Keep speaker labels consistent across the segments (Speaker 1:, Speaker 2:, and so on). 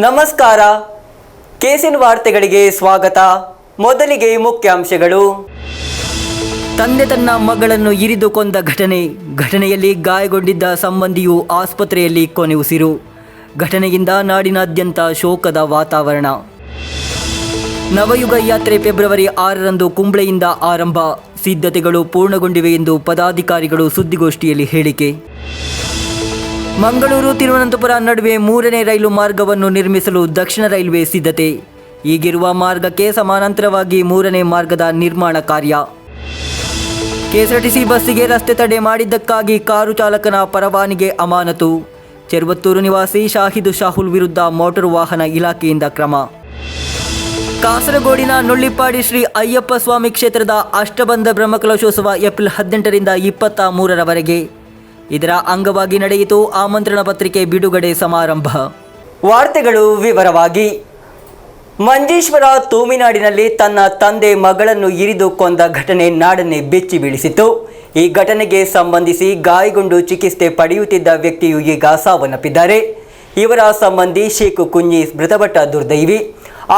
Speaker 1: ನಮಸ್ಕಾರ. ಕೇಸಿನ ವಾರ್ತೆಗಳಿಗೆ ಸ್ವಾಗತ. ಮೊದಲಿಗೆ ಮುಖ್ಯಾಂಶಗಳು. ತಂದೆ ತನ್ನ ಮಗಳನ್ನು ಇರಿದು ಕೊಂದ ಘಟನೆಯಲ್ಲಿ ಗಾಯಗೊಂಡಿದ್ದ ಸಂಬಂಧಿಯು ಆಸ್ಪತ್ರೆಯಲ್ಲಿ ಕೊನೆಯುಸಿರು. ಘಟನೆಯಿಂದ ನಾಡಿನಾದ್ಯಂತ ಶೋಕದ ವಾತಾವರಣ. ನವಯುಗ ಯಾತ್ರೆ ಫೆಬ್ರವರಿ 6ರಂದು ಕುಂಬ್ಳೆಯಿಂದ ಆರಂಭ. ಸಿದ್ಧತೆಗಳು ಪೂರ್ಣಗೊಂಡಿವೆ ಎಂದು ಪದಾಧಿಕಾರಿಗಳು ಸುದ್ದಿಗೋಷ್ಠಿಯಲ್ಲಿ ಹೇಳಿಕೆ. ಮಂಗಳೂರು ತಿರುವನಂತಪುರ ನಡುವೆ 3ನೇ ರೈಲು ಮಾರ್ಗವನ್ನು ನಿರ್ಮಿಸಲು ದಕ್ಷಿಣ ರೈಲ್ವೆ ಸಿದ್ಧತೆ. ಈಗಿರುವ ಮಾರ್ಗಕ್ಕೆ ಸಮಾನಾಂತರವಾಗಿ 3ನೇ ಮಾರ್ಗದ ನಿರ್ಮಾಣ ಕಾರ್ಯ. ಕೆಎಸ್ಆರ್ಟಿಸಿ ಬಸ್ಸಿಗೆ ರಸ್ತೆ ತಡೆ ಮಾಡಿದ್ದಕ್ಕಾಗಿ ಕಾರು ಚಾಲಕನ ಪರವಾನಗಿ ಅಮಾನತು. ಚೆರುವತ್ತೂರು ನಿವಾಸಿ ಶಾಹಿದ್ ಶಾಹುಲ್ ವಿರುದ್ಧ ಮೋಟಾರು ವಾಹನ ಇಲಾಖೆಯಿಂದ ಕ್ರಮ. ಕಾಸರಗೋಡಿನ ನುಳ್ಳಿಪಾಡಿ ಶ್ರೀ ಅಯ್ಯಪ್ಪ ಸ್ವಾಮಿ ಕ್ಷೇತ್ರದ ಅಷ್ಟಬಂಧ ಬ್ರಹ್ಮಕಲಶೋತ್ಸವ ಏಪ್ರಿಲ್ 18ರಿಂದ 23ರವರೆಗೆ. ಇದರ ಅಂಗವಾಗಿ ನಡೆಯಿತು ಆಮಂತ್ರಣ ಪತ್ರಿಕೆ ಬಿಡುಗಡೆ ಸಮಾರಂಭ. ವಾರ್ತೆಗಳು ವಿವರವಾಗಿ. ಮಂಜೇಶ್ವರ ತೂಮಿನಾಡಿನಲ್ಲಿ ತನ್ನ ತಂದೆ ಮಗಳನ್ನು ಇರಿದು ಕೊಂದ ಘಟನೆ ನಾಡನ್ನೇ ಬೆಚ್ಚಿ ಬೀಳಿಸಿತು. ಈ ಘಟನೆಗೆ ಸಂಬಂಧಿಸಿ ಗಾಯಗೊಂಡು ಚಿಕಿತ್ಸೆ ಪಡೆಯುತ್ತಿದ್ದ ವ್ಯಕ್ತಿಯು ಈಗ ಸಾವನ್ನಪ್ಪಿದ್ದಾರೆ. ಇವರ ಸಂಬಂಧಿ ಶೇಖ್ ಕುಂಜಿ ಮೃತಪಟ್ಟ ದುರ್ದೈವಿ.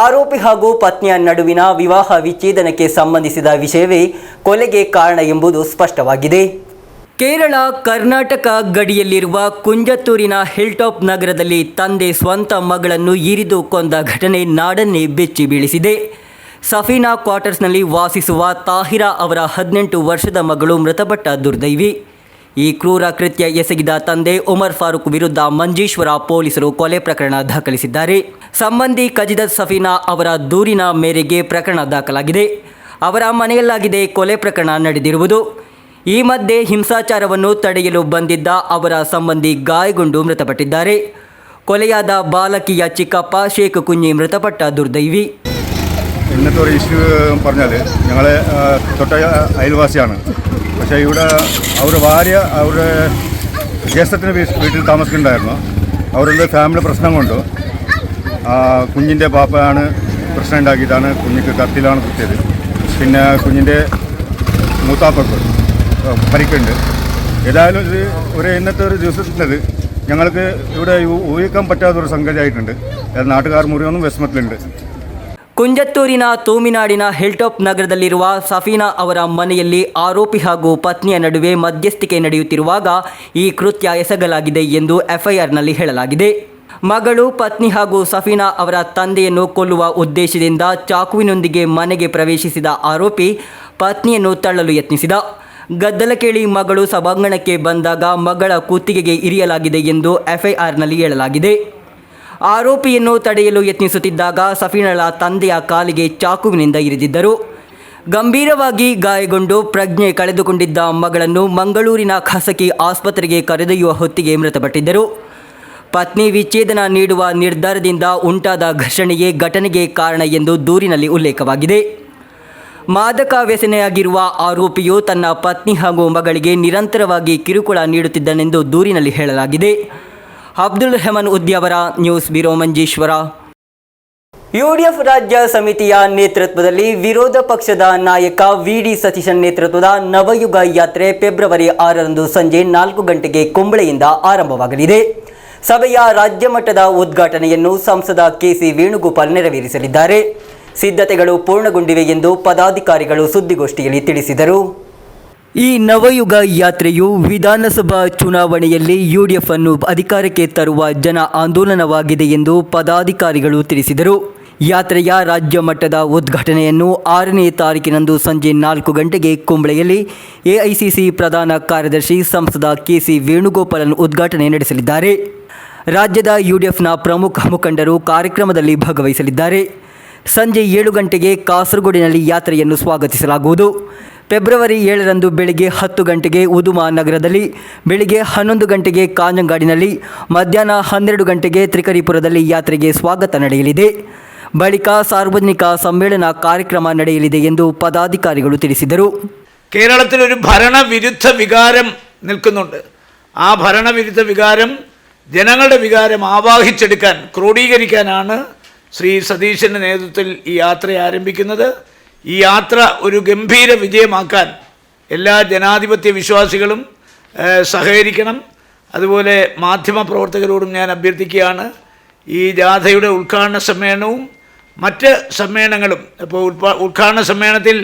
Speaker 1: ಆರೋಪಿ ಹಾಗೂ ಪತ್ನಿಯ ನಡುವಿನ ವಿವಾಹ ವಿಚ್ಛೇದನಕ್ಕೆ ಸಂಬಂಧಿಸಿದ ವಿಷಯವೇ ಕೊಲೆಗೆ ಕಾರಣ ಎಂಬುದು ಸ್ಪಷ್ಟವಾಗಿದೆ. ಕೇರಳ ಕರ್ನಾಟಕ ಗಡಿಯಲ್ಲಿರುವ ಕುಂಜತ್ತೂರಿನ ಹಿಲ್ಟಾಪ್ ನಗರದಲ್ಲಿ ತಂದೆ ಸ್ವಂತ ಮಗಳನ್ನು ಇರಿದು ಕೊಂದ ಘಟನೆ ನಾಡನ್ನೇ ಬೆಚ್ಚಿ ಬೀಳಿಸಿದೆ. ಸಫೀನಾ ಕ್ವಾರ್ಟರ್ಸ್ನಲ್ಲಿ ವಾಸಿಸುವ ತಾಹಿರಾ ಅವರ 18 ವರ್ಷದ ಮಗಳು ಮೃತಪಟ್ಟ ದುರ್ದೈವಿ. ಈ ಕ್ರೂರ ಕೃತ್ಯ ಎಸಗಿದ ತಂದೆ ಉಮರ್ ಫಾರೂಕ್ ವಿರುದ್ಧ ಮಂಜೇಶ್ವರ ಪೊಲೀಸರು ಕೊಲೆ ಪ್ರಕರಣ ದಾಖಲಿಸಿದ್ದಾರೆ. ಸಂಬಂಧಿ ಕಜಿದತ್ ಸಫೀನಾ ಅವರ ದೂರಿನ ಮೇರೆಗೆ ಪ್ರಕರಣ ದಾಖಲಾಗಿದೆ. ಅವರ ಮನೆಯಲ್ಲಾಗಿದೆ ಕೊಲೆ ಪ್ರಕರಣ ನಡೆದಿರುವುದು. ಈ ಮಧ್ಯೆ ಹಿಂಸಾಚಾರವನ್ನು ತಡೆಯಲು ಬಂದಿದ್ದ ಅವರ ಸಂಬಂಧಿ ಗಾಯಗೊಂಡು ಮೃತಪಟ್ಟಿದ್ದಾರೆ. കൊലയാದ ബാലകിയ ചിക്കപ്പ ഷേഖ് കുഞ്ഞി മൃതപ്പെട്ട ദുർദൈവി.
Speaker 2: ഇന്നത്തെ ഒരു ഇഷ്യൂ പറഞ്ഞാൽ ഞങ്ങൾ തൊട്ട അയൽവാസിയാണ്. പക്ഷേ ഇവിടെ അവരുടെ ഭാര്യ അവരുടെ ജ്യേഷ്ഠത്തിന് വീട്ടിൽ താമസിക്കുന്നുണ്ടായിരുന്നു. അവരുടെ ഫാമിലി പ്രശ്നം കൊണ്ട് കുഞ്ഞിൻ്റെ പാപ്പയാണ് പ്രശ്നം ഉണ്ടാക്കിയിട്ടാണ് കുഞ്ഞിക്ക് കത്തിലാണ് കുത്തിയത്. പിന്നെ കുഞ്ഞിൻ്റെ മൂത്താപ്പക്ക് പരിക്കുണ്ട്. ഏതായാലും ഇത് ഇന്നത്തെ ഒരു ദിവസത്തിനത് ഞങ്ങൾക്ക് ഇവിടെ ഊഹിക്കാൻ പറ്റാത്തൊരു സംഗതിയായിട്ടുണ്ട്. നാട്ടുകാർ മുഴുവനും വിഷമത്തിലുണ്ട്.
Speaker 1: ಕುಂಜತ್ತೂರಿನ ತೂಮಿನಾಡಿನ ಹಿಲ್ಟಾಪ್ ನಗರದಲ್ಲಿರುವ ಸಫೀನಾ ಅವರ ಮನೆಯಲ್ಲಿ ಆರೋಪಿ ಹಾಗೂ ಪತ್ನಿಯ ನಡುವೆ ಮಧ್ಯಸ್ಥಿಕೆ ನಡೆಯುತ್ತಿರುವಾಗ ಈ ಕೃತ್ಯ ಎಸಗಲಾಗಿದೆ ಎಂದು ಎಫ್ಐಆರ್ನಲ್ಲಿ ಹೇಳಲಾಗಿದೆ. ಮಗಳು, ಪತ್ನಿ ಹಾಗೂ ಸಫೀನಾ ಅವರ ತಂದೆಯನ್ನು ಕೊಲ್ಲುವ ಉದ್ದೇಶದಿಂದ ಚಾಕುವಿನೊಂದಿಗೆ ಮನೆಗೆ ಪ್ರವೇಶಿಸಿದ ಆರೋಪಿ ಪತ್ನಿಯನ್ನು ತಳ್ಳಲು ಯತ್ನಿಸಿದ. ಗದ್ದಲ ಕೇಳಿ ಮಗಳು ಸಭಾಂಗಣಕ್ಕೆ ಬಂದಾಗ ಮಗಳ ಕುತ್ತಿಗೆಗೆ ಇರಿಯಲಾಗಿದೆ ಎಂದು ಎಫ್ಐಆರ್ನಲ್ಲಿ ಹೇಳಲಾಗಿದೆ. ಆರೋಪಿಯನ್ನು ತಡೆಯಲು ಯತ್ನಿಸುತ್ತಿದ್ದಾಗ ಸಫೀನಳ ತಂದೆಯ ಕಾಲಿಗೆ ಚಾಕುವಿನಿಂದ ಇರಿದಿದ್ದರು. ಗಂಭೀರವಾಗಿ ಗಾಯಗೊಂಡು ಪ್ರಜ್ಞೆ ಕಳೆದುಕೊಂಡಿದ್ದ ಮಗಳನ್ನು ಮಂಗಳೂರಿನ ಖಾಸಗಿ ಆಸ್ಪತ್ರೆಗೆ ಕರೆದೊಯ್ಯುವ ಹೊತ್ತಿಗೆ ಮೃತಪಟ್ಟಿದ್ದರು. ಪತ್ನಿ ವಿಚ್ಛೇದನ ನೀಡುವ ನಿರ್ಧಾರದಿಂದ ಉಂಟಾದ ಘರ್ಷಣೆಯೇ ಘಟನೆಗೆ ಕಾರಣ ಎಂದು ದೂರಿನಲ್ಲಿ ಉಲ್ಲೇಖವಾಗಿದೆ. ಮಾದಕ ವ್ಯಸನಿಯಾಗಿರುವ ಆರೋಪಿಯು ತನ್ನ ಪತ್ನಿ ಹಾಗೂ ಮಗಳಿಗೆ ನಿರಂತರವಾಗಿ ಕಿರುಕುಳ ನೀಡುತ್ತಿದ್ದನೆಂದು ದೂರಿನಲ್ಲಿ ಹೇಳಲಾಗಿದೆ. Abdul Rehman Udyavara, news bureau, Manjeshwar. UDF ರಾಜ್ಯ ಸಮಿತಿಯ ನೇತೃತ್ವದಲ್ಲಿ ವಿರೋಧ ಪಕ್ಷದ ನಾಯಕ ವಿಡಿ ಸತೀಶನ್ ನೇತೃತ್ವದ ನವಯುಗ ಯಾತ್ರೆ ಫೆಬ್ರವರಿ 6ರಂದು ಸಂಜೆ 4 ಗಂಟೆಗೆ ಕುಂಬ್ಳೆಯಿಂದ ಆರಂಭವಾಗಲಿದೆ. ಸಭೆಯ ರಾಜ್ಯ ಮಟ್ಟದ ಉದ್ಘಾಟನೆಯನ್ನು ಸಂಸದ ಕೆಸಿ ವೇಣುಗೋಪಾಲ್ ನೆರವೇರಿಸಲಿದ್ದಾರೆ. ಸಿದ್ಧತೆಗಳು ಪೂರ್ಣಗೊಂಡಿವೆ ಎಂದು ಪದಾಧಿಕಾರಿಗಳು ಸುದ್ದಿಗೋಷ್ಠಿಯಲ್ಲಿ ತಿಳಿಸಿದರು. ಈ ನವಯುಗ ಯಾತ್ರೆಯು ವಿಧಾನಸಭಾ ಚುನಾವಣೆಯಲ್ಲಿ ಯುಡಿಎಫ್ ಅನ್ನು ಅಧಿಕಾರಕ್ಕೆ ತರುವ ಜನ ಆಂದೋಲನವಾಗಿದೆ ಎಂದು ಪದಾಧಿಕಾರಿಗಳು ತಿಳಿಸಿದರು. ಯಾತ್ರೆಯ ರಾಜ್ಯ ಮಟ್ಟದ ಉದ್ಘಾಟನೆಯನ್ನು 6ನೇ ತಾರೀಕಿನಂದು ಸಂಜೆ 4 ಗಂಟೆಗೆ ಕುಂಬ್ಳೆಯಲ್ಲಿ ಎಐಸಿಸಿ ಪ್ರಧಾನ ಕಾರ್ಯದರ್ಶಿ ಸಂಸದ ಕೆಸಿ ವೇಣುಗೋಪಾಲನ್ ಉದ್ಘಾಟನೆ ನಡೆಸಲಿದ್ದಾರೆ. ರಾಜ್ಯದ ಯುಡಿಎಫ್ನ ಪ್ರಮುಖ ಮುಖಂಡರು ಕಾರ್ಯಕ್ರಮದಲ್ಲಿ ಭಾಗವಹಿಸಲಿದ್ದಾರೆ. ಸಂಜೆ 7 ಗಂಟೆಗೆ ಕಾಸರಗೋಡಿನಲ್ಲಿ ಯಾತ್ರೆಯನ್ನು ಸ್ವಾಗತಿಸಲಾಗುವುದು. ಫೆಬ್ರವರಿ 7ರಂದು ಬೆಳಗ್ಗೆ 10 ಗಂಟೆಗೆ ಉದುಮಾ ನಗರದಲ್ಲಿ, ಬೆಳಿಗ್ಗೆ 11 ಗಂಟೆಗೆ ಕಾಂಜಂಗಾಡಿನಲ್ಲಿ, ಮಧ್ಯಾಹ್ನ 12 ಗಂಟೆಗೆ ತ್ರಿಕರಿಪುರದಲ್ಲಿ ಯಾತ್ರೆಗೆ ಸ್ವಾಗತ ನಡೆಯಲಿದೆ. ಬಳಿಕ ಸಾರ್ವಜನಿಕ ಸಮ್ಮೇಳನ ಕಾರ್ಯಕ್ರಮ ನಡೆಯಲಿದೆ ಎಂದು ಪದಾಧಿಕಾರಿಗಳು ತಿಳಿಸಿದರು.
Speaker 3: കേരളത്തിൽ ഒരു ഭരണവിരുദ്ധ വികാരം നിൽക്കുന്നുണ്ട്. ആ ഭരണവിരുദ്ധ വികാരം ജനങ്ങളുടെ വികാരം ആവാഹിച്ചെടുക്കാൻ, ക്രോഡീകരിക്കാനാണ് ശ്രീ സതീശൻ്റെ നേതൃത്വത്തിൽ ഈ യാത്ര ആരംഭിക്കുന്നത്. ഈ യാത്ര ഒരു ഗംഭീര വിജയമാക്കാൻ എല്ലാ ജനാധിപത്യ വിശ്വാസികളും സഹകരിക്കണം. അതുപോലെ മാധ്യമപ്രവർത്തകരോടും ഞാൻ അഭ്യർത്ഥിക്കുകയാണ്, ഈ ജാഥയുടെ ഉദ്ഘാടന സമ്മേളനവും മറ്റ് സമ്മേളനങ്ങളും. ഇപ്പോൾ ഉദ്ഘാടന സമ്മേളനത്തിൽ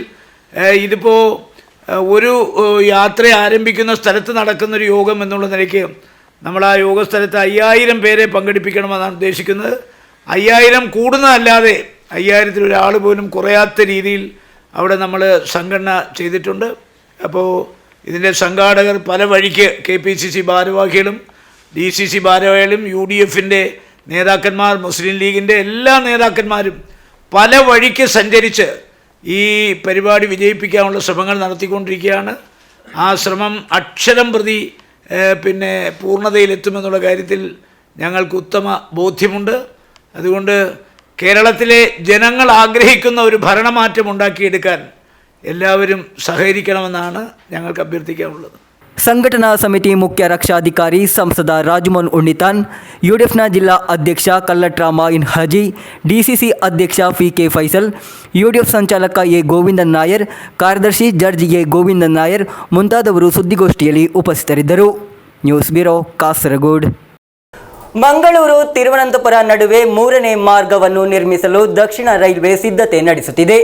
Speaker 3: ഇതിപ്പോൾ ഒരു യാത്ര ആരംഭിക്കുന്ന സ്ഥലത്ത് നടക്കുന്നൊരു യോഗം എന്നുള്ള നിലയ്ക്ക് നമ്മൾ ആ യോഗ സ്ഥലത്ത് 5000 പേരെ പങ്കെടുപ്പിക്കണമെന്നാണ് ഉദ്ദേശിക്കുന്നത്. 5000 കൂടുന്നതല്ലാതെ 5000-ൽ ഒരാൾ പോലും കുറയാത്ത രീതിയിൽ അവിടെ നമ്മൾ സംഘടന ചെയ്തിട്ടുണ്ട്. അപ്പോൾ ഇതിൻ്റെ സംഘാടകർ പല വഴിക്ക് KPCC ഭാരവാഹികളും DCC ഭാരവാഹികളും UDF-ൻ്റെ നേതാക്കന്മാർ, മുസ്ലിം ലീഗിൻ്റെ എല്ലാ നേതാക്കന്മാരും പല വഴിക്ക് സഞ്ചരിച്ച് ഈ പരിപാടി വിജയിപ്പിക്കാനുള്ള ശ്രമങ്ങൾ നടത്തിക്കൊണ്ടിരിക്കുകയാണ്. ആ ശ്രമം അക്ഷരം പ്രതി പൂർണ്ണതയിലെത്തുമെന്നുള്ള കാര്യത്തിൽ ഞങ്ങൾക്ക് ഉത്തമ ബോധ്യമുണ്ട്. അതുകൊണ്ട് കേരളത്തിലെ ജനങ്ങൾ ആഗ്രഹിക്കുന്ന ഒരു ഭരണമാറ്റം ഉണ്ടാക്കിയെടുക്കാൻ എല്ലാവരും സഹകരിക്കണമെന്നാണ് ഞങ്ങൾക്ക് അഭ്യർത്ഥിക്കാനുള്ളത്.
Speaker 1: ಸಂಘಟನಾ ಸಮಿತಿ ಮುಖ್ಯ ರಕ್ಷಾಧಿಕಾರಿ ಸಂಸದ ರಾಜಮೋಹನ್ ಉಣ್ಣಿತಾನ್, UDFನ ಜಿಲ್ಲಾ ಅಧ್ಯಕ್ಷ ಕಲ್ಲಟ್ರಾಮ ಇನ್ ಹಾಜಿ, DCC ಅಧ್ಯಕ್ಷ PK ಫೈಸಲ್, UDF ಸಂಚಾಲಕ ಎ ಗೋವಿಂದನ್ ನಾಯರ್, ಕಾರ್ಯದರ್ಶಿ ಜಡ್ಜ್ ಎ ಗೋವಿಂದನ್ ನಾಯರ್ ಮುಂತಾದವರು ಸುದ್ದಿಗೋಷ್ಠಿಯಲ್ಲಿ ಉಪಸ್ಥಿತರಿದ್ದರು. News bureau, Kasaragod. ಮಂಗಳೂರು ತಿರುವನಂತಪುರ ನಡುವೆ 3ನೇ ಮಾರ್ಗವನ್ನು ನಿರ್ಮಿಸಲು ದಕ್ಷಿಣ ರೈಲ್ವೆ ಸಿದ್ಧತೆ ನಡೆಸುತ್ತಿದೆ.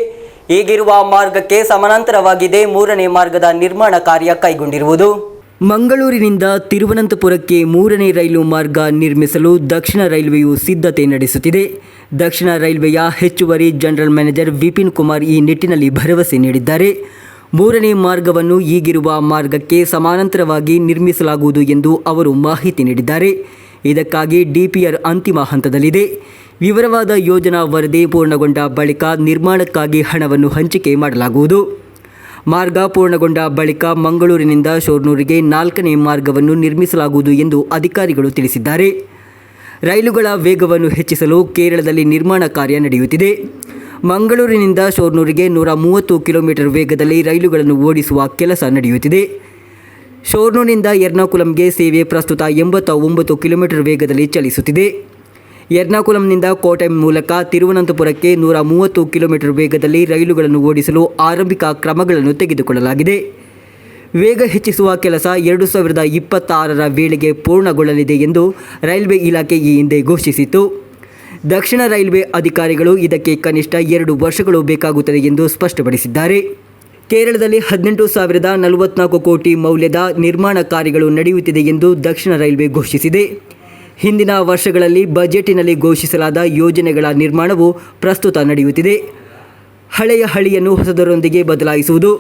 Speaker 1: ಈಗಿರುವ ಮಾರ್ಗಕ್ಕೆ ಸಮಾನಾಂತರವಾಗಿದೆ 3ನೇ ಮಾರ್ಗದ ನಿರ್ಮಾಣ ಕಾರ್ಯ ಕೈಗೊಂಡಿರುವುದು. ಮಂಗಳೂರಿನಿಂದ ತಿರುವನಂತಪುರಕ್ಕೆ 3ನೇ ರೈಲು ಮಾರ್ಗ ನಿರ್ಮಿಸಲು ದಕ್ಷಿಣ ರೈಲ್ವೆಯು ಸಿದ್ಧತೆ ನಡೆಸುತ್ತಿದೆ. ದಕ್ಷಿಣ ರೈಲ್ವೆಯ ಹೆಚ್ಚುವರಿ ಜನರಲ್ ಮ್ಯಾನೇಜರ್ ವಿಪಿನ್ ಕುಮಾರ್ ಈ ನಿಟ್ಟಿನಲ್ಲಿ ಭರವಸೆ ನೀಡಿದ್ದಾರೆ. 3ನೇ ಮಾರ್ಗವನ್ನು ಈಗಿರುವ ಮಾರ್ಗಕ್ಕೆ ಸಮಾನಾಂತರವಾಗಿ ನಿರ್ಮಿಸಲಾಗುವುದು ಎಂದು ಅವರು ಮಾಹಿತಿ ನೀಡಿದ್ದಾರೆ. ಇದಕ್ಕಾಗಿ DPR ಅಂತಿಮ ಹಂತದಲ್ಲಿದೆ. ವಿವರವಾದ ಯೋಜನಾ ವರದಿ ಪೂರ್ಣಗೊಂಡ ಬಳಿಕ ನಿರ್ಮಾಣಕ್ಕಾಗಿ ಹಣವನ್ನು ಹಂಚಿಕೆ ಮಾಡಲಾಗುವುದು. ಮಾರ್ಗ ಪೂರ್ಣಗೊಂಡ ಬಳಿಕ ಮಂಗಳೂರಿನಿಂದ ಶೋರ್ನೂರಿಗೆ 4ನೇ ಮಾರ್ಗವನ್ನು ನಿರ್ಮಿಸಲಾಗುವುದು ಎಂದು ಅಧಿಕಾರಿಗಳು ತಿಳಿಸಿದ್ದಾರೆ. ರೈಲುಗಳ ವೇಗವನ್ನು ಹೆಚ್ಚಿಸಲು ಕೇರಳದಲ್ಲಿ ನಿರ್ಮಾಣ ಕಾರ್ಯ ನಡೆಯುತ್ತಿದೆ. ಮಂಗಳೂರಿನಿಂದ ಶೋರ್ನೂರಿಗೆ 130 ಕಿಲೋಮೀಟರ್ ವೇಗದಲ್ಲಿ ರೈಲುಗಳನ್ನು ಓಡಿಸುವ ಕೆಲಸ ನಡೆಯುತ್ತಿದೆ. ಶೋರ್ನೂರಿನಿಂದ ಎರ್ನಾಕುಲಂಗೆ ಸೇವೆ ಪ್ರಸ್ತುತ 89 ಕಿಲೋಮೀಟರ್ ವೇಗದಲ್ಲಿ ಚಲಿಸುತ್ತಿದೆ. ಎರ್ನಾಕುಲಂನಿಂದ ಕೋಟೆಂ ಮೂಲಕ ತಿರುವನಂತಪುರಕ್ಕೆ 130 ಕಿಲೋಮೀಟರ್ ವೇಗದಲ್ಲಿ ರೈಲುಗಳನ್ನು ಓಡಿಸಲು ಆರಂಭಿಕ ಕ್ರಮಗಳನ್ನು ತೆಗೆದುಕೊಳ್ಳಲಾಗಿದೆ. ವೇಗ ಹೆಚ್ಚಿಸುವ ಕೆಲಸ 2026ರ ವೇಳೆಗೆ ಪೂರ್ಣಗೊಳ್ಳಲಿದೆ ಎಂದು ರೈಲ್ವೆ ಇಲಾಖೆ ಈ ಹಿಂದೆ ಘೋಷಿಸಿತ್ತು. ದಕ್ಷಿಣ ರೈಲ್ವೆ ಅಧಿಕಾರಿಗಳು ಇದಕ್ಕೆ ಕನಿಷ್ಠ 2 ವರ್ಷಗಳು ಬೇಕಾಗುತ್ತದೆ ಎಂದು ಸ್ಪಷ್ಟಪಡಿಸಿದ್ದಾರೆ. ಕೇರಳದಲ್ಲಿ 18,044 ಕೋಟಿ ಮೌಲ್ಯದ ನಿರ್ಮಾಣ ಕಾರ್ಯಗಳು ನಡೆಯುತ್ತಿದೆ ಎಂದು ದಕ್ಷಿಣ ರೈಲ್ವೆ ಘೋಷಿಸಿದೆ. ಹಿಂದಿನ ವರ್ಷಗಳಲ್ಲಿ ಬಜೆಟಿನಲ್ಲಿ ಘೋಷಿಸಲಾದ ಯೋಜನೆಗಳ ನಿರ್ಮಾಣವು ಪ್ರಸ್ತುತ ನಡೆಯುತ್ತಿದೆ. ಹಳೆಯ ಹಳಿಯನ್ನು ಹೊಸದರೊಂದಿಗೆ ಬದಲಾಯಿಸುವುದು,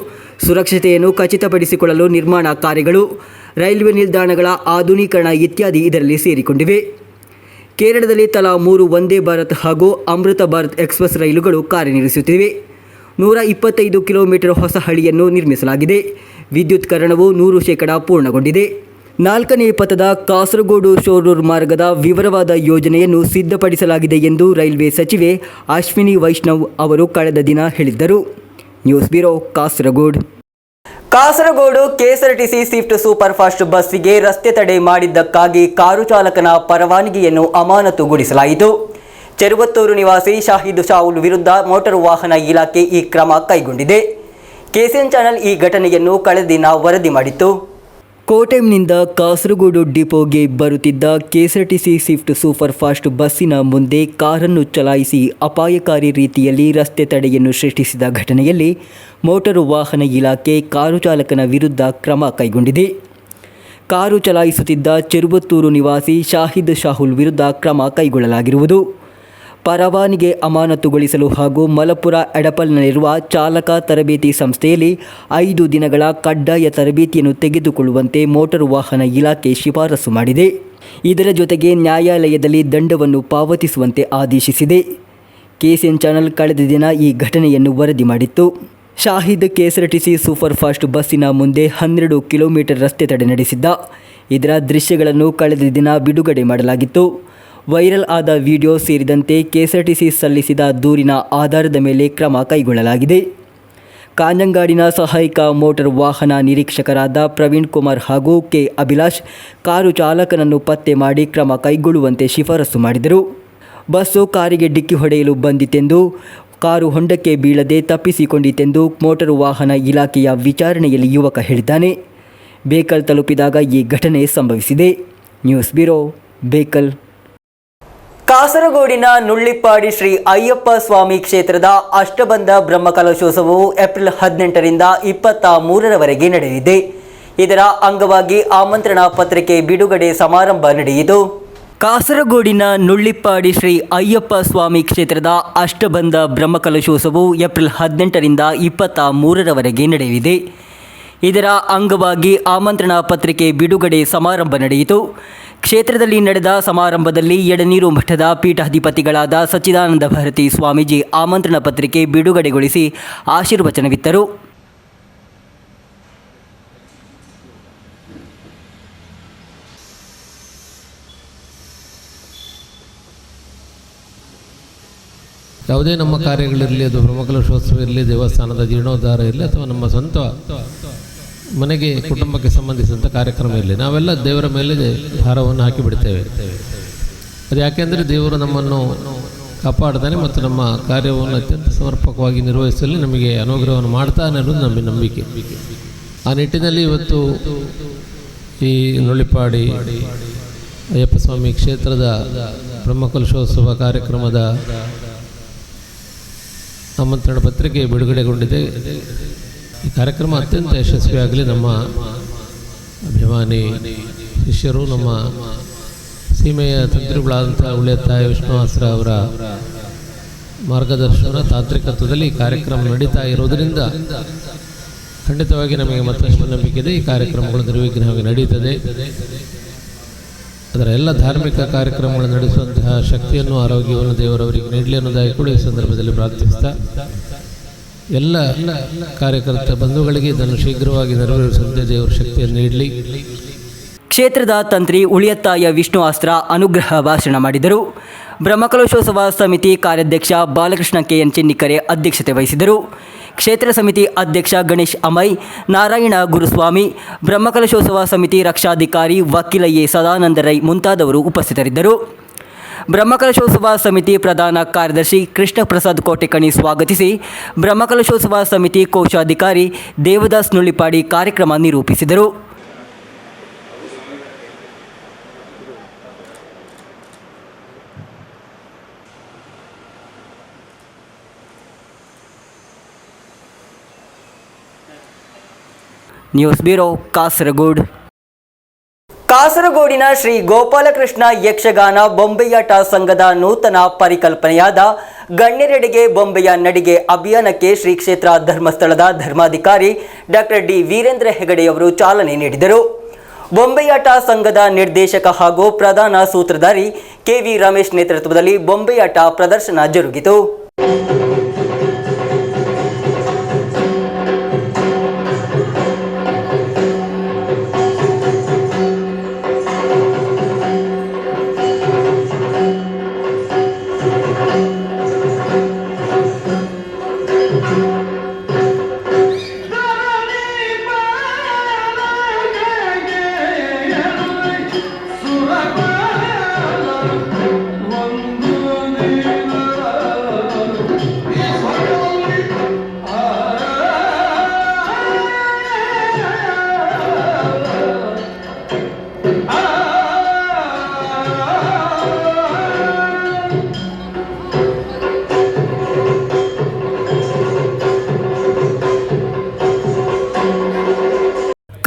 Speaker 1: ಸುರಕ್ಷತೆಯನ್ನು ಖಚಿತಪಡಿಸಿಕೊಳ್ಳಲು ನಿರ್ಮಾಣ ಕಾರ್ಯಗಳು, ರೈಲ್ವೆ ನಿಲ್ದಾಣಗಳ ಆಧುನೀಕರಣ ಇತ್ಯಾದಿ ಇದರಲ್ಲಿ ಸೇರಿಕೊಂಡಿವೆ. ಕೇರಳದಲ್ಲಿ ತಲಾ 3 ವಂದೇ ಭಾರತ್ ಹಾಗೂ ಅಮೃತ ಭಾರತ್ ಎಕ್ಸ್ಪ್ರೆಸ್ ರೈಲುಗಳು ಕಾರ್ಯನಿರ್ವಹಿಸುತ್ತಿವೆ. 125 ಕಿಲೋಮೀಟರ್ ಹೊಸ ಹಳಿಯನ್ನು ನಿರ್ಮಿಸಲಾಗಿದೆ. ವಿದ್ಯುತ್ಕರಣವು 100% ಪೂರ್ಣಗೊಂಡಿದೆ. 4ನೇ ಪಥದ ಕಾಸರಗೋಡು ಶೋರೂರು ಮಾರ್ಗದ ವಿವರವಾದ ಯೋಜನೆಯನ್ನು ಸಿದ್ಧಪಡಿಸಲಾಗಿದೆ ಎಂದು ರೈಲ್ವೆ ಸಚಿವೆ ಅಶ್ವಿನಿ ವೈಷ್ಣವ್ ಅವರು ಕಳೆದ ದಿನ ಹೇಳಿದ್ದರು. News bureau, Kasaragod. Kasaragod KSRTC Swift super fast ಬಸ್ಸಿಗೆ ರಸ್ತೆ ತಡೆ ಮಾಡಿದ್ದಕ್ಕಾಗಿ ಕಾರು ಚಾಲಕನ ಪರವಾನಗಿಯನ್ನು ಅಮಾನತುಗೊಳಿಸಲಾಯಿತು. ಚೆರುವತ್ತೂರು ನಿವಾಸಿ ಶಾಹಿದ್ ಶಾಹುಲ್ ವಿರುದ್ಧ ಮೋಟಾರು ವಾಹನ ಇಲಾಖೆ ಈ ಕ್ರಮ ಕೈಗೊಂಡಿದೆ. KCN ಚಾನೆಲ್ ಈ ಘಟನೆಯನ್ನು ಕಳೆದ ದಿನ ವರದಿ ಮಾಡಿತ್ತು. ಕೋಟೆಂನಿಂದ ಕಾಸರಗೋಡು ಡಿಪೋಗೆ ಬರುತ್ತಿದ್ದ KSRTC ಸ್ವಿಫ್ಟ್ ಸೂಪರ್ ಫಾಸ್ಟ್ ಬಸ್ಸಿನ ಮುಂದೆ ಕಾರನ್ನು ಚಲಾಯಿಸಿ ಅಪಾಯಕಾರಿ ರೀತಿಯಲ್ಲಿ ರಸ್ತೆ ತಡೆಯನ್ನು ಸೃಷ್ಟಿಸಿದ ಘಟನೆಯಲ್ಲಿ ಮೋಟಾರು ವಾಹನ ಇಲಾಖೆ ಕಾರು ಚಾಲಕನ ವಿರುದ್ಧ ಕ್ರಮ ಕೈಗೊಂಡಿದೆ. ಕಾರು ಚಲಾಯಿಸುತ್ತಿದ್ದ ಚೆರುವತ್ತೂರು ನಿವಾಸಿ ಶಾಹಿದ್ ಶಾಹುಲ್ ವಿರುದ್ಧ ಕ್ರಮ ಕೈಗೊಳ್ಳಲಾಗಿರುವುದು. ಪರವಾನಗಿ ಅಮಾನತುಗೊಳಿಸಲು ಹಾಗೂ ಮಲಪುರ ಎಡಪಲ್ನಲ್ಲಿರುವ ಚಾಲಕ ತರಬೇತಿ ಸಂಸ್ಥೆಯಲ್ಲಿ 5 ದಿನಗಳ ಕಡ್ಡಾಯ ತರಬೇತಿಯನ್ನು ತೆಗೆದುಕೊಳ್ಳುವಂತೆ ಮೋಟಾರು ವಾಹನ ಇಲಾಖೆ ಶಿಫಾರಸು ಮಾಡಿದೆ. ಇದರ ಜೊತೆಗೆ ನ್ಯಾಯಾಲಯದಲ್ಲಿ ದಂಡವನ್ನು ಪಾವತಿಸುವಂತೆ ಆದೇಶಿಸಿದೆ. KCN ಚಾನೆಲ್ ಕಳೆದ ದಿನ ಈ ಘಟನೆಯನ್ನು ವರದಿ ಮಾಡಿತ್ತು. ಶಾಹಿದ್ KSRTC ಸೂಪರ್ ಫಾಸ್ಟ್ ಬಸ್ಸಿನ ಮುಂದೆ 12 ಕಿಲೋಮೀಟರ್ ರಸ್ತೆ ತಡೆ ನಡೆಸಿದ್ದ. ಇದರ ದೃಶ್ಯಗಳನ್ನು ಕಳೆದ ದಿನ ಬಿಡುಗಡೆ ಮಾಡಲಾಗಿತ್ತು. ವೈರಲ್ ಆದ ವಿಡಿಯೋ ಸೇರಿದಂತೆ KSRTC ಸಲ್ಲಿಸಿದ ದೂರಿನ ಆಧಾರದ ಮೇಲೆ ಕ್ರಮ ಕೈಗೊಳ್ಳಲಾಗಿದೆ. ಕಾಂಜಂಗಾಡಿನ ಸಹಾಯಕ ಮೋಟಾರ್ ವಾಹನ ನಿರೀಕ್ಷಕರಾದ ಪ್ರವೀಣ್ ಕುಮಾರ್ ಹಾಗೂ K ಅಭಿಲಾಷ್ ಕಾರು ಚಾಲಕನನ್ನು ಪತ್ತೆ ಮಾಡಿ ಕ್ರಮ ಕೈಗೊಳ್ಳುವಂತೆ ಶಿಫಾರಸು ಮಾಡಿದರು. ಬಸ್ಸು ಕಾರಿಗೆ ಡಿಕ್ಕಿ ಹೊಡೆಯಲು ಬಂದಿತೆಂದು, ಕಾರು ಹೊಂಡಕ್ಕೆ ಬೀಳದೆ ತಪ್ಪಿಸಿಕೊಂಡಿತೆಂದು ಮೋಟಾರು ವಾಹನ ಇಲಾಖೆಯ ವಿಚಾರಣೆಯಲ್ಲಿ ಯುವಕ ಹೇಳಿದ್ದಾನೆ. ಬೇಕಲ್ ತಲುಪಿದಾಗ ಈ ಘಟನೆ ಸಂಭವಿಸಿದೆ. News bureau, Bekal. ಕಾಸರಗೋಡಿನ ನುಳ್ಳಿಪ್ಪಾಡಿ ಶ್ರೀ ಅಯ್ಯಪ್ಪ ಸ್ವಾಮಿ ಕ್ಷೇತ್ರದ ಅಷ್ಟಬಂಧ ಬ್ರಹ್ಮಕಲಶೋತ್ಸವವು ಏಪ್ರಿಲ್ 18ರಿಂದ 23ರವರೆಗೆ ನಡೆಯಲಿದೆ. ಇದರ ಅಂಗವಾಗಿ ಆಮಂತ್ರಣ ಪತ್ರಿಕೆ ಬಿಡುಗಡೆ ಸಮಾರಂಭ ನಡೆಯಿತು. ಕಾಸರಗೋಡಿನ ನುಳ್ಳಿಪ್ಪಾಡಿ ಶ್ರೀ ಅಯ್ಯಪ್ಪ ಸ್ವಾಮಿ ಕ್ಷೇತ್ರದ ಅಷ್ಟಬಂಧ ಬ್ರಹ್ಮಕಲಶೋತ್ಸವವು ಏಪ್ರಿಲ್ 18ರಿಂದ 23ರವರೆಗೆ ನಡೆಯಲಿದೆ. ಇದರ ಅಂಗವಾಗಿ ಆಮಂತ್ರಣ ಪತ್ರಿಕೆ ಬಿಡುಗಡೆ ಸಮಾರಂಭ ನಡೆಯಿತು. ಕ್ಷೇತ್ರದಲ್ಲಿ ನಡೆದ ಸಮಾರಂಭದಲ್ಲಿ ಎಡನೀರು ಮಠದ ಪೀಠಾಧಿಪತಿಗಳಾದ ಸಚ್ಚಿದಾನಂದ ಭಾರತಿ ಸ್ವಾಮೀಜಿ ಆಮಂತ್ರಣ ಪತ್ರಿಕೆ ಬಿಡುಗಡೆಗೊಳಿಸಿ ಆಶೀರ್ವಚನವಿತ್ತರು.
Speaker 4: ಯಾವುದೇ ನಮ್ಮ ಕಾರ್ಯಗಳಿರಲಿ, ಅದು ಬ್ರಹ್ಮಕಲಶೋತ್ಸವ ಇರಲಿ, ದೇವಸ್ಥಾನದ ಜೀರ್ಣೋದ್ಧಾರ ಇರಲಿ, ಅಥವಾ ನಮ್ಮ ಸ್ವಂತ ಮನೆಗೆ ಕುಟುಂಬಕ್ಕೆ ಸಂಬಂಧಿಸಿದಂಥ ಕಾರ್ಯಕ್ರಮ ಇರಲಿ, ನಾವೆಲ್ಲ ದೇವರ ಮೇಲೆ ಭಾರವನ್ನು ಹಾಕಿಬಿಡ್ತೇವೆ. ಅದು ಯಾಕೆಂದರೆ ದೇವರು ನಮ್ಮನ್ನು ಕಾಪಾಡ್ತಾನೆ ಮತ್ತು ನಮ್ಮ ಕಾರ್ಯವನ್ನು ಅತ್ಯಂತ ಸಮರ್ಪಕವಾಗಿ ನಿರ್ವಹಿಸಲು ನಮಗೆ ಅನುಗ್ರಹವನ್ನು ಮಾಡ್ತಾನೆ ಅನ್ನೋದು ನಮ್ಮ ನಂಬಿಕೆ. ಆ ನಿಟ್ಟಿನಲ್ಲಿ ಇವತ್ತು ಈ ನುಳ್ಳಿಪ್ಪಾಡಿ ಅಯ್ಯಪ್ಪ ಸ್ವಾಮಿ ಕ್ಷೇತ್ರದ ಬ್ರಹ್ಮಕಲಶೋತ್ಸವ ಕಾರ್ಯಕ್ರಮದ ಆಮಂತ್ರಣ ಪತ್ರಿಕೆ ಬಿಡುಗಡೆಗೊಂಡಿದೆ. ಈ ಕಾರ್ಯಕ್ರಮ ಅತ್ಯಂತ ಯಶಸ್ವಿಯಾಗಲಿ. ನಮ್ಮ ಅಭಿಮಾನಿ ಶಿಷ್ಯರು, ನಮ್ಮ ಸೀಮೆಯ ತಂತ್ರಿಗಳಾದಂಥ ಉಳಿತಾಯ ವಿಷ್ಣುವಾಸ್ರ ಅವರ ಮಾರ್ಗದರ್ಶನ ತಾಂತ್ರಿಕತ್ವದಲ್ಲಿ ಈ ಕಾರ್ಯಕ್ರಮ ನಡೀತಾ ಇರೋದರಿಂದ ಖಂಡಿತವಾಗಿ ನಮಗೆ ಮತ್ತಷ್ಟು ನಂಬಿಕೆ ಇದೆ. ಈ ಕಾರ್ಯಕ್ರಮಗಳು ನಿರ್ವಿಘ್ನವಾಗಿ ನಡೀತದೆ. ಅದರ ಎಲ್ಲ ಧಾರ್ಮಿಕ ಕಾರ್ಯಕ್ರಮಗಳನ್ನು ನಡೆಸುವಂತಹ ಶಕ್ತಿಯನ್ನು, ಆರೋಗ್ಯವನ್ನು ದೇವರವರಿಗೆ ನೀಡಲಿ ಅನ್ನೋದಾಗಿ ಕೂಡ ಈ ಸಂದರ್ಭದಲ್ಲಿ ಪ್ರಾರ್ಥಿಸ್ತಾ, ಎಲ್ಲ ಕಾರ್ಯಕರ್ತ ಬಂಧುಗಳಿಗೆ ಇದನ್ನು ಶೀಘ್ರವಾಗಿ ನೆರವೇರಿಸುವಂತೆ ದೇವರ ಶಕ್ತಿಯನ್ನು ನೀಡಲಿ.
Speaker 1: ಕ್ಷೇತ್ರದ ತಂತ್ರಿ ಉಳಿಯತ್ತಾಯ ವಿಷ್ಣು ಆಸ್ತ್ರ ಅನುಗ್ರಹ ಭಾಷಣ ಮಾಡಿದರು. ಬ್ರಹ್ಮಕಲಶೋತ್ಸವ ಸಮಿತಿ ಕಾರ್ಯಾಧ್ಯಕ್ಷ ಬಾಲಕೃಷ್ಣ ಕೆಎನ್ ಚಿನ್ನಿಕರೆ ಅಧ್ಯಕ್ಷತೆ ವಹಿಸಿದರು. ಕ್ಷೇತ್ರ ಸಮಿತಿ ಅಧ್ಯಕ್ಷ ಗಣೇಶ್ ಅಮೈ, ನಾರಾಯಣ ಗುರುಸ್ವಾಮಿ, ಬ್ರಹ್ಮಕಲಶೋತ್ಸವ ಸಮಿತಿ ರಕ್ಷಾಧಿಕಾರಿ ವಕೀಲ ಎ ಸದಾನಂದ ರೈ ಮುಂತಾದವರು ಉಪಸ್ಥಿತರಿದ್ದರು. ಬ್ರಹ್ಮಕಲಶೋತ್ಸವ ಸಮಿತಿ ಪ್ರಧಾನ ಕಾರ್ಯದರ್ಶಿ ಕೃಷ್ಣ ಪ್ರಸಾದ್ ಕೋಟೆಕಣಿ ಸ್ವಾಗತಿಸಿ, ಬ್ರಹ್ಮಕಲಶೋತ್ಸವ ಸಮಿತಿ ಕೋಶಾಧಿಕಾರಿ ದೇವದಾಸ್ ನುಳ್ಳಿಪಾಡಿ ಕಾರ್ಯಕ್ರಮ ನಿರೂಪಿಸಿದರು. News bureau, Kasaragod. ಕಾಸರಗೋಡಿನ ಶ್ರೀ ಗೋಪಾಲಕೃಷ್ಣ ಯಕ್ಷಗಾನ ಬೊಂಬೆಯಾಟ ಸಂಘದ ನೂತನ ಪರಿಕಲ್ಪನೆಯಾದ ಗಣ್ಯರೆಡೆಗೆ ಬೊಂಬೆಯ ನಡಿಗೆ ಅಭಿಯಾನಕ್ಕೆ ಶ್ರೀ ಕ್ಷೇತ್ರ ಧರ್ಮಸ್ಥಳದ ಧರ್ಮಾಧಿಕಾರಿ ಡಾಕ್ಟರ್ ಡಿ ವೀರೇಂದ್ರ ಹೆಗಡೆಯವರು ಚಾಲನೆ ನೀಡಿದರು. ಬೊಂಬೆಯಾಟ ಸಂಘದ ನಿರ್ದೇಶಕ ಹಾಗೂ ಪ್ರಧಾನ ಸೂತ್ರಧಾರಿ ಕೆವಿ ರಮೇಶ್ ನೇತೃತ್ವದಲ್ಲಿ ಬೊಂಬೆಯಾಟ ಪ್ರದರ್ಶನ ಜರುಗಿತು.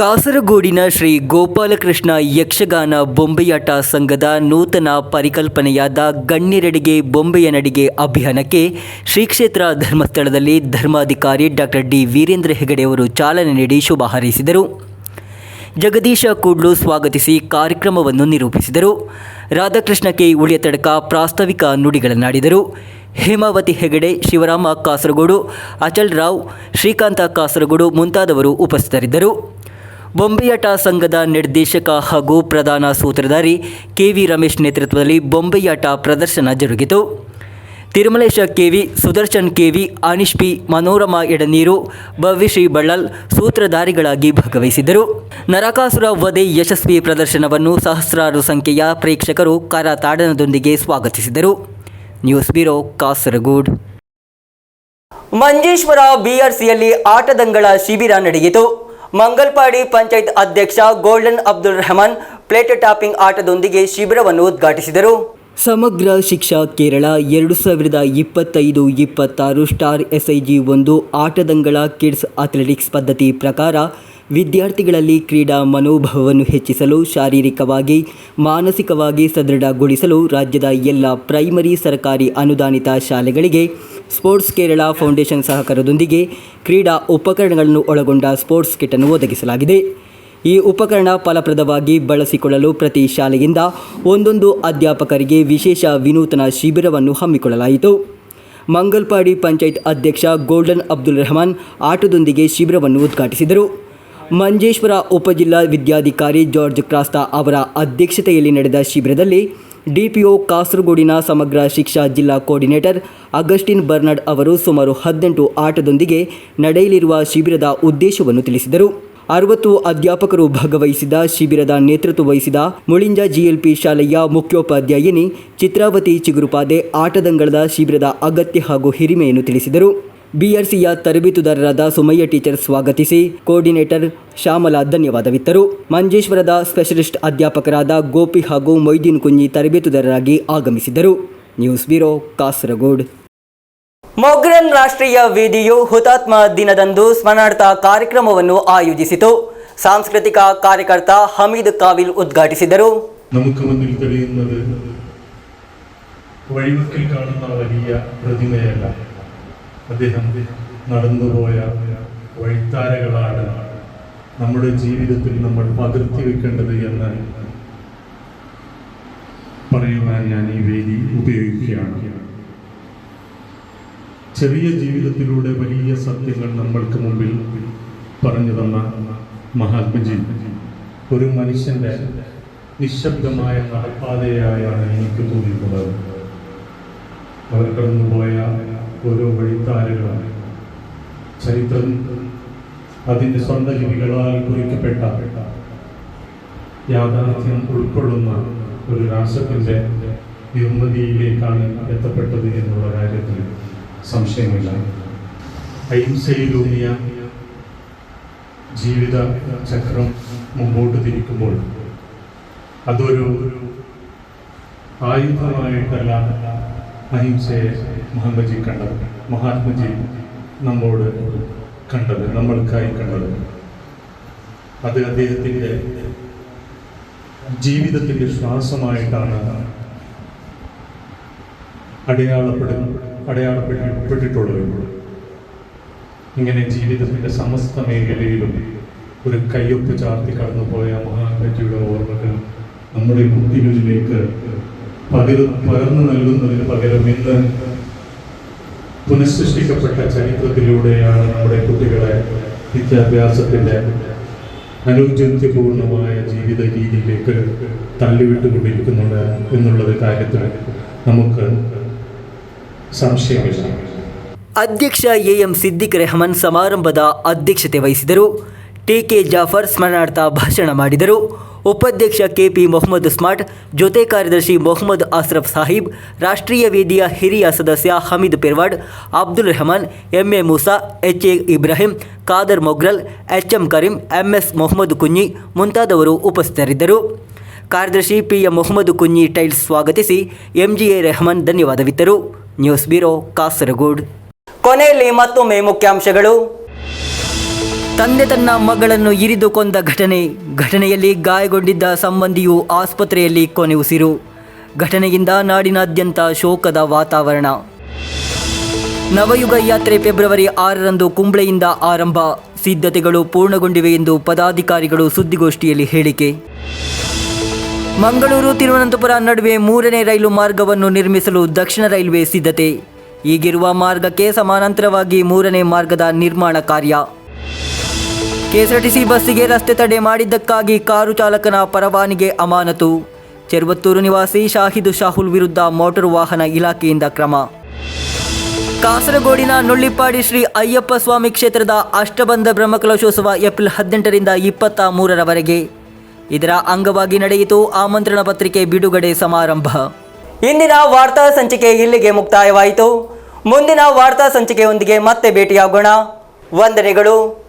Speaker 1: ಕಾಸರಗೋಡಿನ ಶ್ರೀ ಗೋಪಾಲಕೃಷ್ಣ ಯಕ್ಷಗಾನ ಬೊಂಬೆಯಾಟ ಸಂಘದ ನೂತನ ಪರಿಕಲ್ಪನೆಯಾದ ಗಣ್ಯರೆಡೆಗೆ ಬೊಂಬೆಯ ನಡಿಗೆ ಅಭಿಯಾನಕ್ಕೆ ಶ್ರೀ ಕ್ಷೇತ್ರ ಧರ್ಮಸ್ಥಳದಲ್ಲಿ ಧರ್ಮಾಧಿಕಾರಿ ಡಾಕ್ಟರ್ ಡಿ ವೀರೇಂದ್ರ ಹೆಗಡೆಯವರು ಚಾಲನೆ ನೀಡಿ ಶುಭ ಹಾರೈಸಿದರು. ಜಗದೀಶ ಕೂಡ್ಲು ಸ್ವಾಗತಿಸಿ ಕಾರ್ಯಕ್ರಮವನ್ನು ನಿರೂಪಿಸಿದರು. ರಾಧಾಕೃಷ್ಣ ಕೆ ಉಳಿಯತಡಕ ಪ್ರಾಸ್ತಾವಿಕ ನುಡಿಗಳನ್ನಾಡಿದರು. ಹೇಮಾವತಿ ಹೆಗಡೆ, ಶಿವರಾಮ ಕಾಸರಗೋಡು, ಅಚಲ್ ರಾವ್, ಶ್ರೀಕಾಂತ ಕಾಸರಗೋಡು ಮುಂತಾದವರು ಉಪಸ್ಥಿತರಿದ್ದರು. ಬೊಂಬೆಯಾಟ ಸಂಘದ ನಿರ್ದೇಶಕ ಹಾಗೂ ಪ್ರಧಾನ ಸೂತ್ರಧಾರಿ ಕೆವಿ ರಮೇಶ್ ನೇತೃತ್ವದಲ್ಲಿ ಬೊಂಬೆಯಾಟ ಪ್ರದರ್ಶನ ಜರುಗಿತು. Tirumalesha KV, Sudarshan KV, Anish P, Manorama Edaneer, Bhavyashree Ballal ಸೂತ್ರಧಾರಿಗಳಾಗಿ ಭಾಗವಹಿಸಿದ್ದರು. ನರಕಾಸುರ ವಧೆ ಯಶಸ್ವಿ ಪ್ರದರ್ಶನವನ್ನು ಸಹಸ್ರಾರು ಸಂಖ್ಯೆಯ ಪ್ರೇಕ್ಷಕರು ಕರತಾಡನದೊಂದಿಗೆ ಸ್ವಾಗತಿಸಿದರು. News bureau, Kasaragod. ಮಂಜೇಶ್ವರ ಬಿಆರ್ಸಿಯಲ್ಲಿ ಆಟದಂಗಳ ಶಿಬಿರ ನಡೆಯಿತು. ಮಂಗಲ್ಪಾಡಿ ಪಂಚಾಯತ್ ಅಧ್ಯಕ್ಷ golden Abdul Rehman plate topping ಆಟದೊಂದಿಗೆ ಶಿಬಿರವನ್ನು ಉದ್ಘಾಟಿಸಿದರು. ಸಮಗ್ರ ಶಿಕ್ಷಾ ಕೇರಳ 2025-26 ಸ್ಟಾರ್ SIG 1 ಆಟದಂಗಳ ಕಿಡ್ಸ್ ಅಥ್ಲೆಟಿಕ್ಸ್ ಪದ್ಧತಿ ಪ್ರಕಾರ ವಿದ್ಯಾರ್ಥಿಗಳಲ್ಲಿ ಕ್ರೀಡಾ ಮನೋಭಾವವನ್ನು ಹೆಚ್ಚಿಸಲು, ಶಾರೀರಿಕವಾಗಿ, ಮಾನಸಿಕವಾಗಿ ಸದೃಢಗೊಳಿಸಲು ರಾಜ್ಯದ ಎಲ್ಲ ಪ್ರೈಮರಿ ಸರ್ಕಾರಿ ಅನುದಾನಿತ ಶಾಲೆಗಳಿಗೆ ಸ್ಪೋರ್ಟ್ಸ್ ಕೇರಳ ಫೌಂಡೇಶನ್ ಸಹಕಾರದೊಂದಿಗೆ ಕ್ರೀಡಾ ಉಪಕರಣಗಳನ್ನು ಒಳಗೊಂಡ ಸ್ಪೋರ್ಟ್ಸ್ ಕಿಟ್ ಅನ್ನು ಒದಗಿಸಲಾಗಿದೆ. ಈ ಉಪಕರಣ ಫಲಪ್ರದವಾಗಿ ಬಳಸಿಕೊಳ್ಳಲು ಪ್ರತಿ ಶಾಲೆಯಿಂದ ಒಂದೊಂದು ಅಧ್ಯಾಪಕರಿಗೆ ವಿಶೇಷ ವಿನೂತನ ಶಿಬಿರವನ್ನು ಹಮ್ಮಿಕೊಳ್ಳಲಾಯಿತು. ಮಂಗಲ್ಪಾಡಿ ಪಂಚಾಯತ್ ಅಧ್ಯಕ್ಷ ಗೋಲ್ಡನ್ ಅಬ್ದುಲ್ ರೆಹಮಾನ್ ಆಟದೊಂದಿಗೆ ಶಿಬಿರವನ್ನು ಉದ್ಘಾಟಿಸಿದರು. ಮಂಜೇಶ್ವರ ಉಪಜಿಲ್ಲಾ ವಿದ್ಯಾಧಿಕಾರಿ ಜಾರ್ಜ್ ಕ್ರಾಸ್ತಾ ಅವರ ಅಧ್ಯಕ್ಷತೆಯಲ್ಲಿ ನಡೆದ ಶಿಬಿರದಲ್ಲಿ DPO ಕಾಸರಗೋಡಿನ ಸಮಗ್ರ ಶಿಕ್ಷಾ ಜಿಲ್ಲಾ ಕೋಆರ್ಡಿನೇಟರ್ ಅಗಸ್ಟಿನ್ ಬರ್ನಾರ್ಡ್ ಅವರು ಸುಮಾರು 18 ಆಟದೊಂದಿಗೆ ನಡೆಯಲಿರುವ ಶಿಬಿರದ ಉದ್ದೇಶವನ್ನು ತಿಳಿಸಿದರು. 60 ಅಧ್ಯಾಪಕರು ಭಾಗವಹಿಸಿದ ಶಿಬಿರದ ನೇತೃತ್ವ ವಹಿಸಿದ ಮುಳಿಂಜ GLP ಶಾಲೆಯ ಮುಖ್ಯೋಪಾಧ್ಯಾಯಿನಿ ಚಿತ್ರಾವತಿ ಚಿಗುರುಪಾದೆ ಆಟದಂಗಳದ ಶಿಬಿರದ ಅಗತ್ಯ ಹಾಗೂ ಹಿರಿಮೆಯನ್ನು ತಿಳಿಸಿದರು. BRCಯ ತರಬೇತುದಾರರಾದ ಸುಮಯ್ಯ ಟೀಚರ್ ಸ್ವಾಗತಿಸಿ ಕೋಆರ್ಡಿನೇಟರ್ ಶ್ಯಾಮಲಾ ಧನ್ಯವಾದವಿತ್ತರು. ಮಂಜೇಶ್ವರದ ಸ್ಪೆಷಲಿಸ್ಟ್ ಅಧ್ಯಾಪಕರಾದ ಗೋಪಿ ಹಾಗೂ ಮೊಯ್ದೀನ್ ಕುಂಜಿ ತರಬೇತುದಾರರಾಗಿ ಆಗಮಿಸಿದರು. News bureau, Kasaragod. ಮೊಗ್ರನ್ ರಾಷ್ಟ್ರೀಯ ವೇದಿಯು ಹುತಾತ್ಮ ದಿನದಂದು ಸ್ಮರಣಾರ್ಥ ಕಾರ್ಯಕ್ರಮವನ್ನು ಆಯೋಜಿಸಿತು. ಸಾಂಸ್ಕೃತಿಕ ಕಾರ್ಯಕರ್ತ ಹಮೀದ್ ಕಾವಿಲ್ ಉದ್ಘಾಟಿಸಿದರು.
Speaker 5: നമുക്ക് മുന്നിൽ തെളിയുന്നത് വഴിവക്കിൽ കാണുന്ന വലിയ പ്രതിമയല്ല, അദ്ദേഹം നടന്നുപോയ വഴിത്താരകളാണ് നമ്മുടെ ജീവിതത്തിൽ നമ്മൾ പകർത്തി വെക്കേണ്ടത് എന്ന് പറയുവാൻ ഞാൻ ഈ വേദി ഉപയോഗിക്കുകയാണ്. ചെറിയ ജീവിതത്തിലൂടെ വലിയ സത്യങ്ങൾ നമ്മൾക്ക് മുമ്പിൽ പറഞ്ഞു തന്ന മഹാത്മജി ഒരു മനുഷ്യൻ്റെ നിശബ്ദമായ നടപ്പാതയായാണ് എനിക്ക് തോന്നിയിട്ടുള്ളത്. അവർ കടന്നുപോയ ഓരോ വഴിത്താരകളാണ് ചരിത്രം അതിൻ്റെ സ്വന്തം ലിപികളാൽ കുറിക്കപ്പെട്ട യാഥാർത്ഥ്യം ഉൾക്കൊള്ളുന്ന ഒരു രാഷ്ട്രത്തിൻ്റെ നിർമ്മിതിയിലേക്കാണ് എത്തപ്പെട്ടത് എന്നുള്ള കാര്യത്തിൽ സംശയമില്ല. അഹിംസയിലൂന്നിയ ജീവിത ചക്രം മുമ്പോട്ട് തിരിക്കുമ്പോൾ അതൊരു ആയുധമായിട്ടല്ല അഹിംസയെ മഹാത്മജി നമ്മോട് കണ്ടത്, നമ്മൾക്കായി കണ്ടത്. അത് അദ്ദേഹത്തിൻ്റെ ജീവിതത്തിൻ്റെ ശ്വാസമായിട്ടാണ് അടയാളപ്പെട്ടിട്ടുള്ളത്. ഇങ്ങനെ ജീവിതത്തിൻ്റെ സമസ്ത മേഖലയിലും ഒരു കയ്യൊപ്പ് ചാർത്തി കടന്നുപോയ മഹാത്മജിയുടെ ഓർമ്മകൾ നമ്മുടെ കുട്ടികളിലേക്ക് പകർന്നു നൽകുന്നതിന് പകരം ഇന്ന് പുനഃസൃഷ്ടിക്കപ്പെട്ട ചരിത്രത്തിലൂടെയാണ് നമ്മുടെ കുട്ടികളെ വിദ്യാഭ്യാസത്തിൻ്റെ അനുജന്യപൂർണമായ ജീവിത രീതിയിലേക്ക് തള്ളിവിട്ടുകൊണ്ടിരിക്കുന്നുണ്ട് എന്നുള്ളത് കാര്യത്തിൽ നമുക്ക് സംശയമില്ല.
Speaker 1: ಅಧ್ಯಕ್ಷ AM ಸಿದ್ದಿಕ್ ರೆಹಮಾನ್ ಸಮಾರಂಭದ ಅಧ್ಯಕ್ಷತೆ ವಹಿಸಿದರು. TK ಜಾಫರ್ ಸ್ಮರಣಾರ್ಥ ಭಾಷಣ ಮಾಡಿದರು. ಉಪಾಧ್ಯಕ್ಷ KP ಮೊಹಮ್ಮದ್ ಸ್ಮಾರ್ಟ್, ಜೊತೆ ಕಾರ್ಯದರ್ಶಿ ಮೊಹಮ್ಮದ್ ಅಸ್ರಫ್ ಸಾಹಿಬ್, ರಾಷ್ಟ್ರೀಯ ವೇದಿಯ ಹಿರಿಯ ಸದಸ್ಯ Hamid ಪೆರ್ವಾಡ್, Abdul Rahman, MA Musa, HA Ibrahim, Khader ಮೊಗ್ರಲ್, HM Karim, MS Mohammed Kunhi ಮುಂತಾದವರು ಉಪಸ್ಥಿತರಿದ್ದರು. ಕಾರ್ಯದರ್ಶಿ PM ಮೊಹಮ್ಮದ್ ಕುಂಜಿ ಟೈಲ್ಸ್ ಸ್ವಾಗತಿಸಿ MGA ರೆಹಮಾನ್ ಧನ್ಯವಾದವಿತ್ತರು. News bureau, Kasaragod. ಕೊನೆಯಲ್ಲಿ ಮತ್ತೊಮ್ಮೆ ಮುಖ್ಯಾಂಶಗಳು. ತಂದೆ ತನ್ನ ಮಗಳನ್ನು ಇರಿದು ಕೊಂದ ಘಟನೆಯಲ್ಲಿ ಗಾಯಗೊಂಡಿದ್ದ ಸಂಬಂಧಿಯು ಆಸ್ಪತ್ರೆಯಲ್ಲಿ ಕೊನೆಯುಸಿರು. ಘಟನೆಯಿಂದ ನಾಡಿನಾದ್ಯಂತ ಶೋಕದ ವಾತಾವರಣ. ನವಯುಗ ಯಾತ್ರೆ ಫೆಬ್ರವರಿ 6ರಂದು ಕುಂಬ್ಳೆಯಿಂದ ಆರಂಭ. ಸಿದ್ಧತೆಗಳು ಪೂರ್ಣಗೊಂಡಿವೆ ಎಂದು ಪದಾಧಿಕಾರಿಗಳು ಸುದ್ದಿಗೋಷ್ಠಿಯಲ್ಲಿ ಹೇಳಿಕೆ. ಮಂಗಳೂರು ತಿರುವನಂತಪುರ ನಡುವೆ 3ನೇ ರೈಲು ಮಾರ್ಗವನ್ನು ನಿರ್ಮಿಸಲು ದಕ್ಷಿಣ ರೈಲ್ವೆ ಸಿದ್ಧತೆ. ಈಗಿರುವ ಮಾರ್ಗಕ್ಕೆ ಸಮಾನಾಂತರವಾಗಿ 3ನೇ ಮಾರ್ಗದ ನಿರ್ಮಾಣ ಕಾರ್ಯ. KSRTC ಬಸ್ಸಿಗೆ ರಸ್ತೆ ತಡೆ ಮಾಡಿದ್ದಕ್ಕಾಗಿ ಕಾರು ಚಾಲಕನ ಪರವಾನಗಿ ಅಮಾನತು. ಚೆರುವತ್ತೂರು ನಿವಾಸಿ ಶಾಹಿದ್ ಶಾಹುಲ್ ವಿರುದ್ಧ ಮೋಟಾರು ವಾಹನ ಇಲಾಖೆಯಿಂದ ಕ್ರಮ. ಕಾಸರಗೋಡಿನ ನುಳ್ಳಿಪಾಡಿ ಶ್ರೀ ಅಯ್ಯಪ್ಪ ಸ್ವಾಮಿ ಕ್ಷೇತ್ರದ ಅಷ್ಟಬಂಧ ಬ್ರಹ್ಮಕಲಶೋತ್ಸವ ಏಪ್ರಿಲ್ 18ರಿಂದ 23ರವರೆಗೆ. ಇದರ ಅಂಗವಾಗಿ ನಡೆಯಿತು ಆಮಂತ್ರಣ ಪತ್ರಿಕೆ ಬಿಡುಗಡೆ ಸಮಾರಂಭ. ಇಂದಿನ ವಾರ್ತಾ ಸಂಚಿಕೆ ಇಲ್ಲಿಗೆ ಮುಕ್ತಾಯವಾಯಿತು. ಮುಂದಿನ ವಾರ್ತಾ ಸಂಚಿಕೆಯೊಂದಿಗೆ ಮತ್ತೆ ಭೇಟಿಯಾಗೋಣ. ವಂದನೆಗಳು.